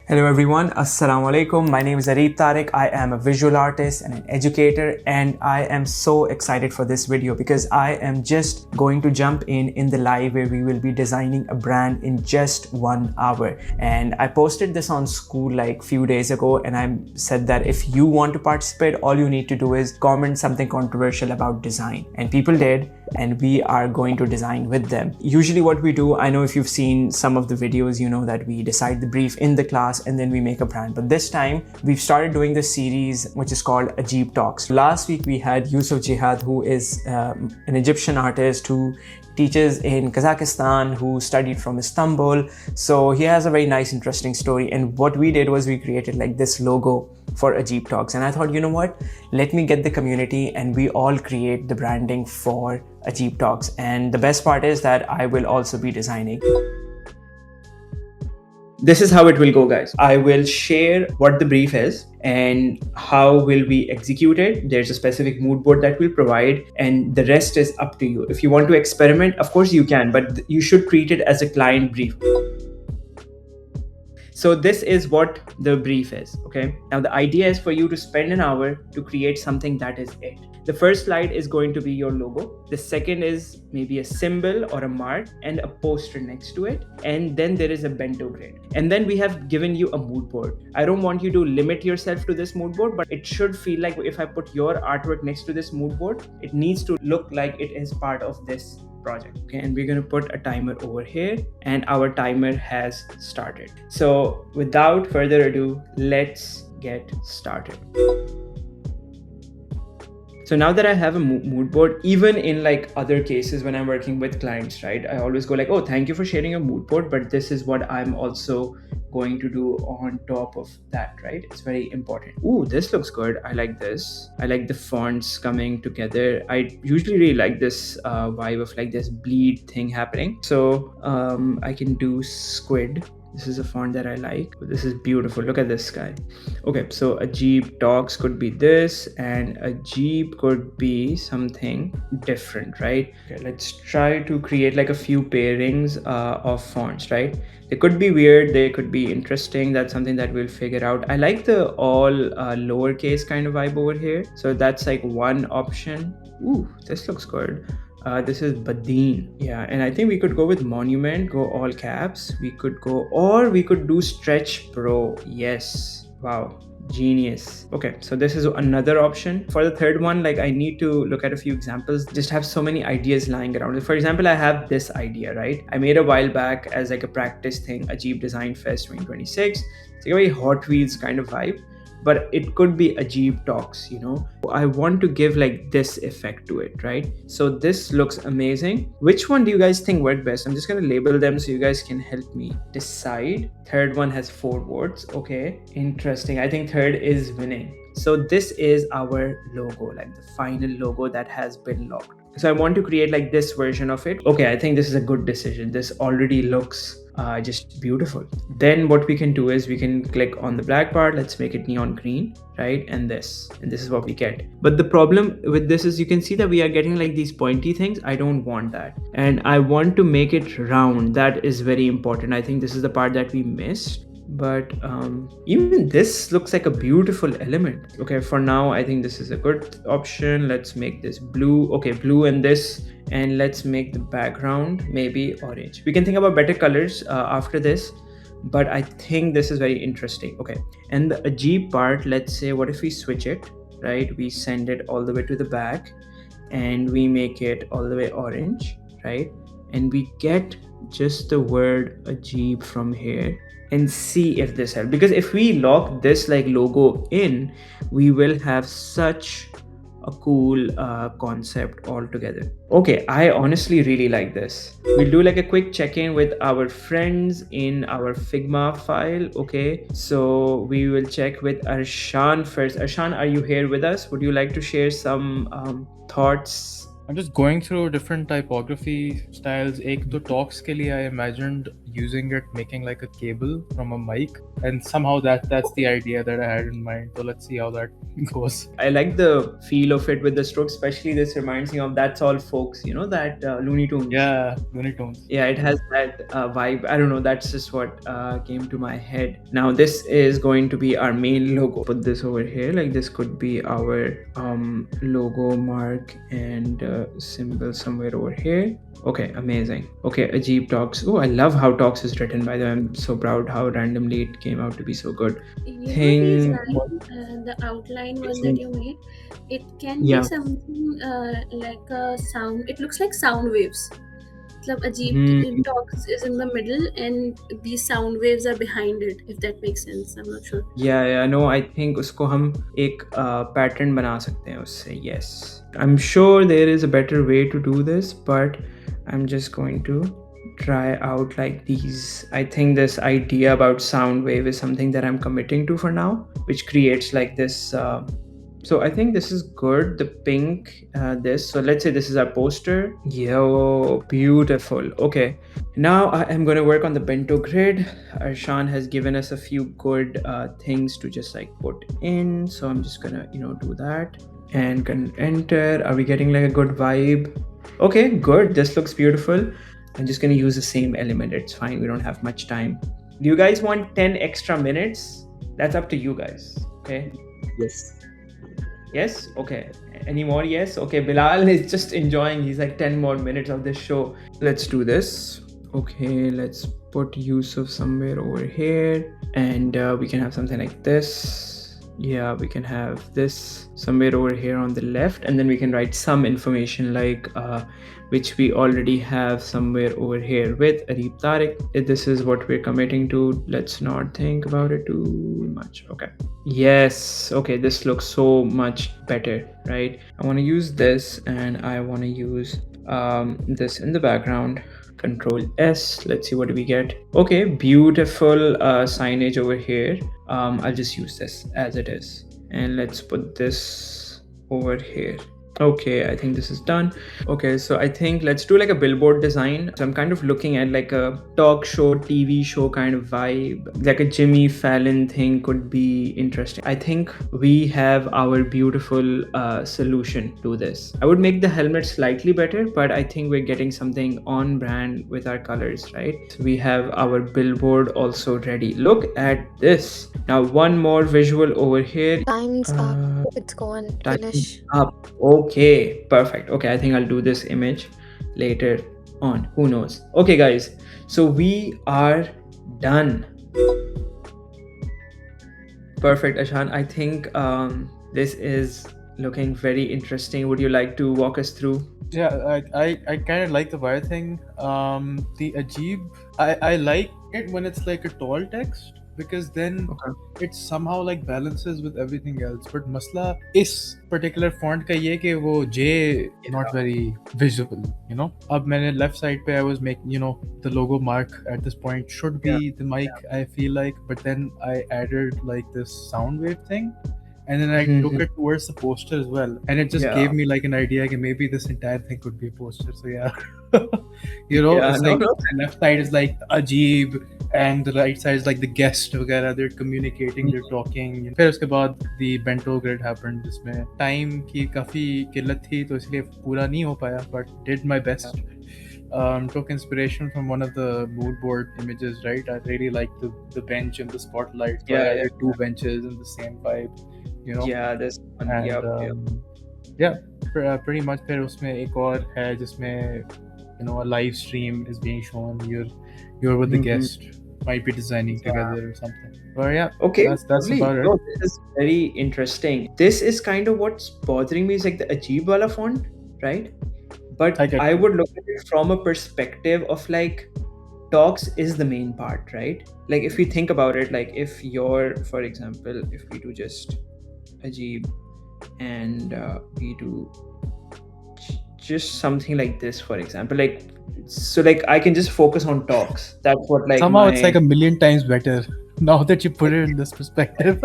Hello everyone, Assalamu alaikum. My name is Ajeeb Talks. I am a visual artist and an educator, and I am so excited for this video because I am just going to jump in the live where we will be designing a brand in just 1 hour. And I posted this on school like few days ago, and I said that if you want to participate, all you need to do is comment something controversial about design. And people did, and we are going to design with them. Usually what we do, I know if you've seen some of the videos, you know that we decide the brief in the class and then we make a brand. But this time we've started doing this series which is called Ajeeb Talks. Last week we had Yusuf Jihad, who is an Egyptian artist who teaches in Kazakhstan, who studied from Istanbul. So he has a very nice, interesting story. And what we did was we created like this logo for Ajeeb Talks. And I thought, you know what? Let me get the community and we all create the branding for Ajeeb Talks. And the best part is that I will also be designing. This is how it will go, guys. I will share what the brief is and how will we execute it. There's a specific mood board that we'll provide, and the rest is up to you. If you want to experiment, of course you can, but you should treat it as a client brief. So this is what the brief is, okay? Now the idea is for you to spend an hour to create something that is it. The first slide is going to be your logo. The second is maybe a symbol or a mark and a poster next to it. And then there is a bento grid. And then we have given you a mood board. I don't want you to limit yourself to this mood board, but it should feel like if I put your artwork next to this mood board, it needs to look like it is part of this project. Okay, and we're going to put a timer over here, and our timer has started. So without further ado, let's get started. So now that I have a mood board, even in like other cases when I'm working with clients, right, I always go like, oh, thank you for sharing your mood board, but this is what I'm also going to do on top of that, right? It's very important. Ooh, this looks good. I like this. I like the fonts coming together. I usually really like this vibe of like this bleed thing happening. So I can do squid. This is a font that I like. This is beautiful. Look at this guy. Okay, so Ajeeb Talks could be this, and Ajeeb could be something different, right? Okay, let's try to create like a few pairings of fonts, right? They could be weird, they could be interesting. That's something that we'll figure out. I like the all lowercase kind of vibe over here. So that's like one option. Ooh, this looks good. This is Badeen. Yeah, and I think we could go with monument, go all caps. We could go, or we could do stretch pro. Yes. Wow. Genius. Okay, so this is another option. For the third one, like I need to look at a few examples. Just have so many ideas lying around. For example, I have this idea, right? I made a while back as like a practice thing, Ajeeb Design Fest 2026. It's like a very Hot Wheels kind of vibe, but it could be Ajeeb Talks, you know. I want to give like this effect to it, right? So this looks amazing. Which one do you guys think worked best? I'm just going to label them so you guys can help me decide. Third one has 4 words. Okay, interesting. I think third is winning. So this is our logo, like the final logo that has been locked. So I want to create like this version of it. Okay, I think this is a good decision. This already looks just beautiful. Then what we can do is we can click on the black part. Let's make it neon green, right? And this is what we get. But the problem with this is you can see that we are getting like these pointy things. I don't want that, and I want to make it round. That is very important. I think this is the part that we missed. But even this looks like a beautiful element. Okay, for now I think this is a good option. Let's make this blue. Okay, blue and this, and let's make the background maybe orange. We can think about better colors after this, but I think this is very interesting. Okay, and the Ajeeb part, let's say, what if we switch it, right? We send it all the way to the back and we make it all the way orange, right? And we get just the word Ajeeb from here, and see if this helps. Because if we lock this like logo in, we will have such a cool concept altogether. Okay, I honestly really like this. We'll do like a quick check-in with our friends in our Figma file. Okay, so we will check with Arshan first. Arshan, are you here with us? Would you like to share some thoughts I'm just going through different typography styles. एक तो talks के लिए I imagined using it, making like a cable from a mic, and somehow that's the idea that I had in mind. So let's see how that goes. I like the feel of it with the strokes, especially this reminds me of That's All Folks, you know, that Looney Tunes. Yeah, Looney Tunes. Yeah, it has that vibe. I don't know, that's just what came to my head. Now this is going to be our main logo. Put this over here, like this could be our logo mark and symbol somewhere over here. Okay, amazing. Okay, Ajeeb Talks. Oh, I love how Talks is written, by the way. I'm so proud how randomly it came out to be so good. He's Thing. right. The outline one that you made, it can Yeah. be something like a sound. It looks like sound waves. Matlab Ajeeb Hmm. Talks is in the middle and these sound waves are behind it, if that makes sense. I'm not sure. Yeah, no, I think उसको हम एक pattern बना सकते हैं उससे. Yes, I'm sure there is a better way to do this, but I'm just going to try out like these. I think this idea about sound wave is something that I'm committing to for now, which creates like this. So I think this is good. The pink, this. So let's say this is our poster. Yo, beautiful. Okay. Now I am going to work on the bento grid. Arshan has given us a few good things to just like put in. So I'm just going to, do that and can enter. Are we getting like a good vibe? Okay, good. This looks beautiful. I'm just going to use the same element. It's fine. We don't have much time. Do you guys want 10 extra minutes? That's up to you guys. Okay. Yes. Yes? Okay. Any more? Yes? Okay. Bilal is just enjoying. He's like 10 more minutes of this show. Let's do this. Okay. Let's put Yusuf somewhere over here. And we can have something like this. Yeah, we can have this somewhere over here on the left. And then we can write some information like which we already have somewhere over here with Ajeeb Tariq. This is what we're committing to. Let's not think about it too much. Okay. Yes. Okay, this looks so much better, right? I want to use this and I want to use this in the background. Control S. Let's see what do we get. Okay, beautiful signage over here. I'll just use this as it is. And let's put this over here. Okay, I think this is done. Okay, so I think let's do like a billboard design. So I'm kind of looking at like a talk show, TV show kind of vibe. Like a Jimmy Fallon thing could be interesting. I think we have our beautiful solution to this. I would make the helmet slightly better, but I think we're getting something on brand with our colors, right? So we have our billboard also ready. Look at this. Now one more visual over here. Time's up. It's gone. Finish. Up. Okay, perfect. Okay, I think I'll do this image later on. Who knows? Okay, guys. So we are done. Perfect, Ashan. I think this is looking very interesting. Would you like to walk us through? Yeah, I kind of like the wire thing. The Ajeeb, I like it when it's like a tall text because then it somehow like balances with everything else. But masla is particular font ka ye ke wo J not very visible, you know. Ab maine left side pe I was making, you know, the logo mark at this point should be the mic, I feel like, but then I added like this sound wave thing. And then I took it towards the poster as well. And it just gave me like an idea that maybe this entire thing could be a poster. So yeah. You know, it's like the left side is like Ajeeb and the right side is like the guest वगैरह. They're communicating, they're talking. फिर उसके बाद the bento grid happened जिसमें time की काफी किल्लत थी तो इसलिए पूरा नहीं हो पाया, but did my best. Took inspiration from one of the mood board images, right? I really liked the bench and the spotlight. So I added two benches in the same vibe. You know? Yeah, this one. And, yeah, pretty much फिर उसमें एक और है जिसमें, you know, a live stream is being shown. You're with the guest, might be designing together or something. But yeah, okay, that's about it. No, this is very interesting. This is kind of what's bothering me is like the Ajeeb wala font, right? But I would look at it from a perspective of like talks is the main part, right? Like if we think about it, like if you're, for example, if we do just Ajeeb and we do just something like this, for example, like so like I can just focus on talks. That's what like somehow it's like a million times better now that you put it in this perspective.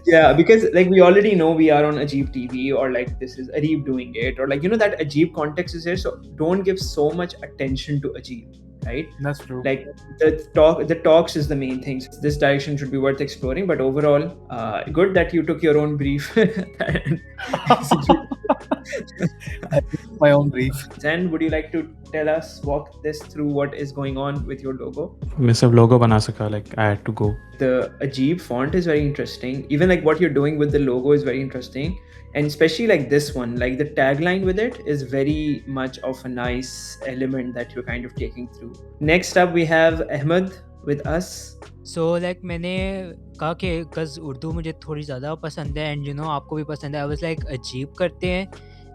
Yeah, because like we already know we are on Ajeeb TV, or like this is Ajeeb doing it, or like that Ajeeb context is here. So don't give so much attention to Ajeeb, right? That's true. Like the talks is the main thing. So this direction should be worth exploring. But overall, good that you took your own brief and executed. I took my own brief. Zen, would you like to walk this through what is going on with your logo? मैं सब logo बना सका, like I had to go. The Ajeeb font is very interesting. Even like what you're doing with the logo is very interesting. And especially like this one, like the tagline with it is very much of a nice element that you're kind of taking through. Next up, we have Ahmed with us. So like मैंने कहा कि cause Urdu मुझे थोड़ी ज़्यादा पसंद है and आपको भी पसंद है. I was like अजीब करते हैं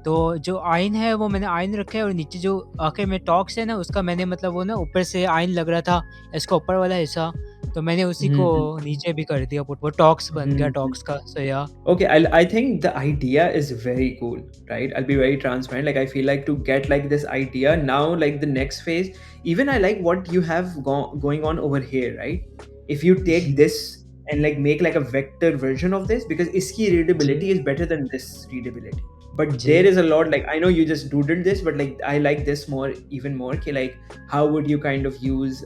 तो जो आइन है वो मैंने आइन रखा है और नीचे जो आखिर में टॉक्स है ना उसका मैंने मतलब वो ना ऊपर से आइन लग रहा था इसका ऊपर वाला हिस्सा तो मैंने उसी को नीचे भी कर दिया वो टॉक्स बन गया टॉक्स का. So yeah. Okay, I think the idea is very cool, right? I'll be very transparent. Like I feel like to get like this idea now, like the next phase, even I like what you have going on over here, right? If you take this and like make like a vector version of this, because iski readability is better than this readability. But there is a lot, like I know you just doodled this, but like I like this even more. Okay, like how would you kind of use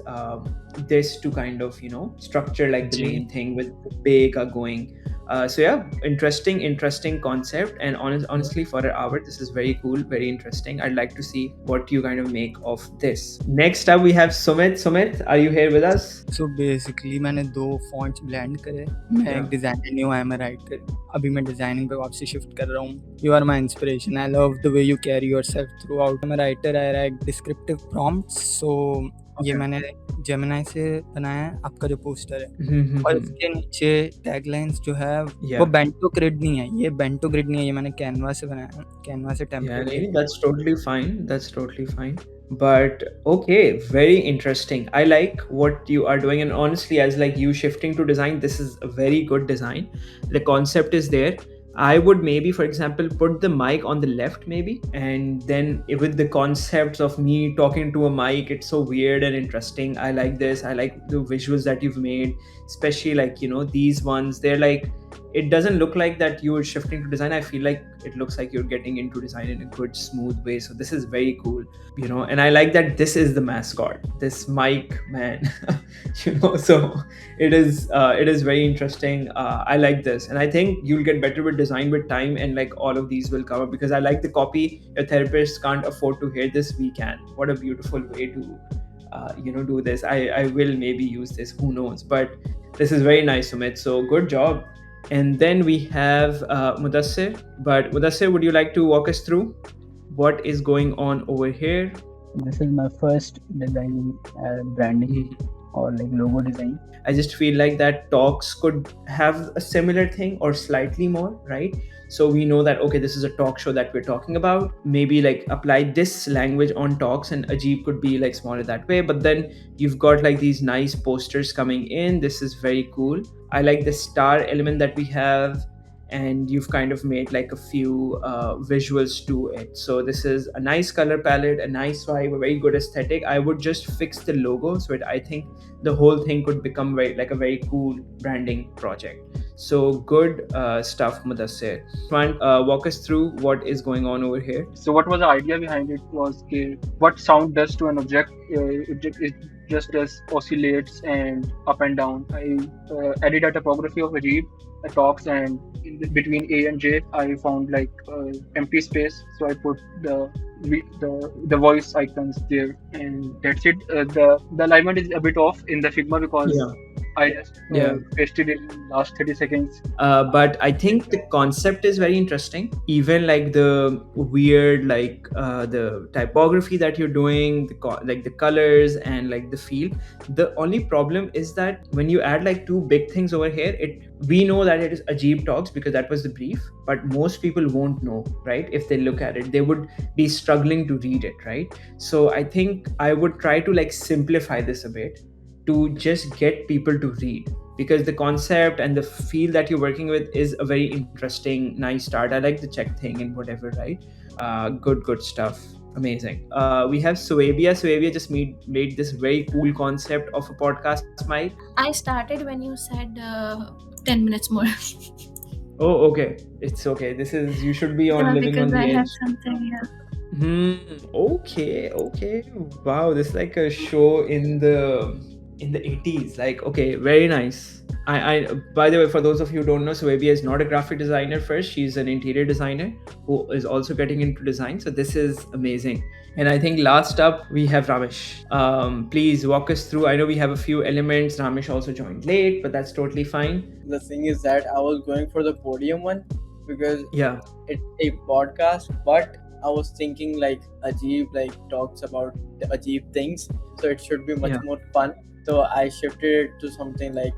this to kind of structure like the main thing with the big going. So yeah, interesting concept, and honestly for an hour this is very cool, very interesting. I'd like to see what you kind of make of this. Next up we have Sumit, are you here with us? So basically मैंने दो fonts blend करे. मैं एक designer नहीं हूँ, मैं write कर. अभी मैं designing पे वापसी shift कर रहा हूँ. You are my inspiration. I love the way you carry yourself throughout. I'm a writer. I write descriptive prompts. So ये मैंने जेमिनाई से बनाया है आपका जो पोस्टर है और इसके नीचे टैगलाइंस जो है वो बेंटो ग्रिड नहीं है, ये बेंटो ग्रिड नहीं है, ये मैंने कैनवा से बनाया है, कैनवा से template. That's totally fine. But okay, very interesting. I like what you are doing, and honestly as like you shifting to design, this is a very good design. The concept is there. I would maybe, for example, put the mic on the left maybe, and then with the concepts of me talking to a mic, it's so weird and interesting. I like this. I like the visuals that you've made, especially like these ones. They're like, it doesn't look like that you're shifting to design. I feel like it looks like you're getting into design in a good, smooth way. So this is very cool, and I like that this is the mascot, this mic man, so it is very interesting. I like this, and I think you'll get better with design with time, and like all of these will cover, because I like the copy. Your therapists can't afford to hear this, we can. What a beautiful way to do this. I will maybe use this, who knows, but this is very nice, Sumit, so good job. And then we have Mudassir. But Mudassir, would you like to walk us through what is going on over here? This is my first designing branding or like logo design. I just feel like that talks could have a similar thing or slightly more, right? So we know that, okay, this is a talk show that we're talking about. Maybe like apply this language on talks, and Ajeeb could be like smaller that way. But then you've got like these nice posters coming in. This is very cool. I like the star element that we have, and you've kind of made like a few visuals to it. So this is a nice color palette, a nice vibe, a very good aesthetic. I would just fix the logo, so I think the whole thing could become a very cool branding project. So good stuff, Mudassir. Walk us through what is going on over here. So what was the idea behind it was what sound does to an object. It just does oscillates and up and down. I added a typography of Ajeeb Talks, and between A and J I found like empty space, so I put the voice icons there, and that's it. The alignment is a bit off in the Figma because I just pasted it in last 30 seconds. But I think the concept is very interesting. Even like the weird, like the typography that you're doing, like the colors and like the feel. The only problem is that when you add like two big things over here, we know that it is Ajeeb Talks because that was the brief, but most people won't know, right? If they look at it, they would be struggling to read it, right? So I think I would try to like simplify this a bit to just get people to read, because the concept and the feel that you're working with is a very interesting, nice start. I like the check thing and whatever, right? Good stuff. Amazing. We have Surabia. Surabia just made this very cool concept of a podcast mic. I started when you said 10 minutes more. Oh, okay. It's okay. You should be on Living on because the I Edge. have something. Okay. Wow, this is like a show in the 80s. Like, okay, very nice. I by the way, for those of you who don't know, Surabia is not a graphic designer first. She's an interior designer who is also getting into design. So this is amazing. And I think last up we have Ramesh. Please walk us through. I know we have a few elements. Ramesh also joined late, but that's totally fine. The thing is that I was going for the podium one because Yeah. it's a podcast, but I was thinking like Ajeeb talks about the Ajeeb things, so it should be much more fun. So I shifted it to something like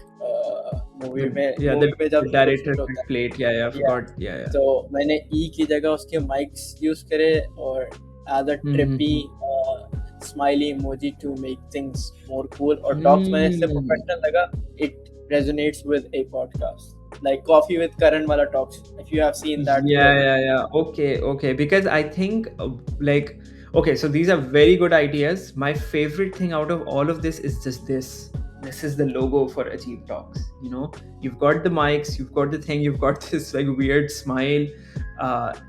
movie में the director plate. I forgot. Yeah. So मैंने E की जगह उसके mics use करे और add a trippy smiley emoji to make things more cool. और talks मैंने इससे professional लगा. It resonates with a podcast. Like Coffee with Karan wala talks, if you have seen that. Yeah. Okay. Because I think okay, so these are very good ideas. My favorite thing out of all of this is just this. This is the logo for Ajeeb Talks. You know, you've got the mics, you've got the thing, you've got this like weird smile,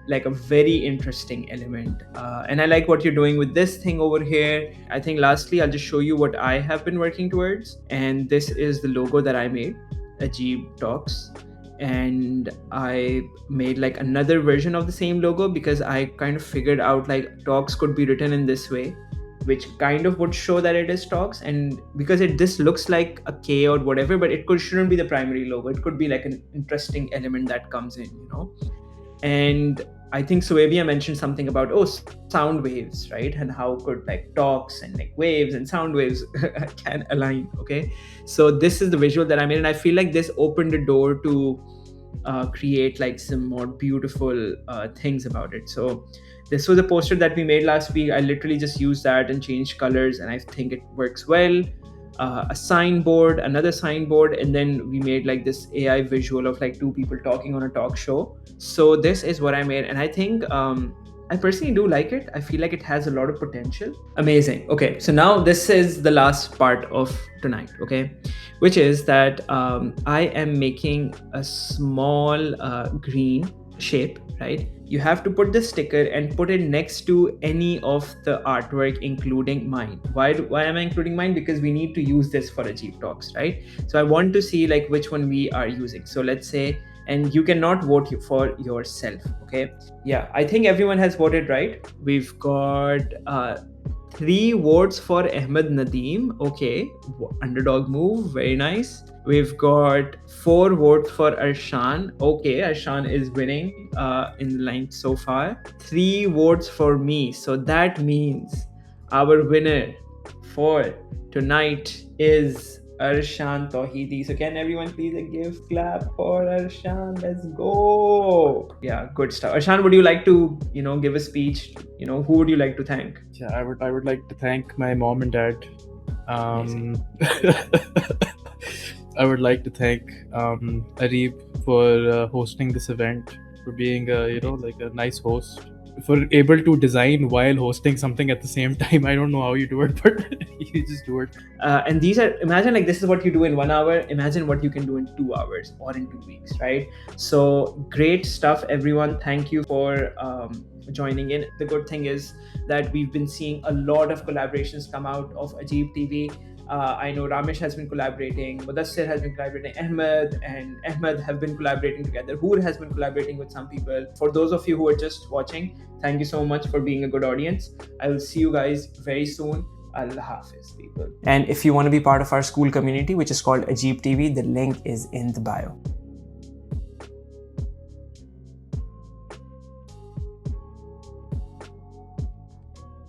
like a very interesting element. And I like what you're doing with this thing over here. I think lastly, I'll just show you what I have been working towards. And this is the logo that I made, Ajeeb Talks. And I made like another version of the same logo because I kind of figured out like talks could be written in this way, which kind of would show that it is talks. And because this looks like a K or whatever, but shouldn't be the primary logo. It could be like an interesting element that comes in, you know. And I think Surabia mentioned something about sound waves, right? And how could like talks and like waves and sound waves can align. Okay, so this is the visual that I made, and I feel like this opened the door to create like some more beautiful things about it. So this was a poster that we made last week. I literally just used that and changed colors, and I think it works well. A signboard, another signboard, and then we made like this AI visual of like two people talking on a talk show. So this is what I made, and I think I personally do like it. I feel like it has a lot of potential. Amazing. Okay, so now this is the last part of tonight, okay, which is that I am making a small green shape, right? You have to put the sticker and put it next to any of the artwork, including mine. Why am I including mine? Because we need to use this for Ajeeb Talks, right? So I want to see like which one we are using. So let's say, and you cannot vote for yourself, okay? Yeah, I think everyone has voted, right? We've got 3 votes for Ahmed Nadeem. Okay, underdog move, very nice. We've got 4 votes for Arshan. Okay, Arshan is winning in the line so far. 3 votes for me. So that means our winner for tonight is Arshan Tawhidi. So can everyone please give clap for Arshan? Let's go. Yeah, good stuff. Arshan, would you like to, give a speech? Who would you like to thank? Yeah, I would like to thank my mom and dad. I would like to thank Ajeeb for hosting this event, for being a nice host, for able to design while hosting something at the same time. I don't know how you do it, but you just do it. And imagine like this is what you do in 1 hour. Imagine what you can do in 2 hours or in 2 weeks, right? So great stuff, everyone. Thank you for joining in. The good thing is that we've been seeing a lot of collaborations come out of Ajeeb TV. I know Ramesh has been collaborating, Mudassir has been collaborating, Ahmed and Ahmed have been collaborating together, Hoor has been collaborating with some people. For those of you who are just watching, thank you so much for being a good audience. I will see you guys very soon. Allah Hafiz, people. And if you want to be part of our school community, which is called Ajeeb TV, the link is in the bio.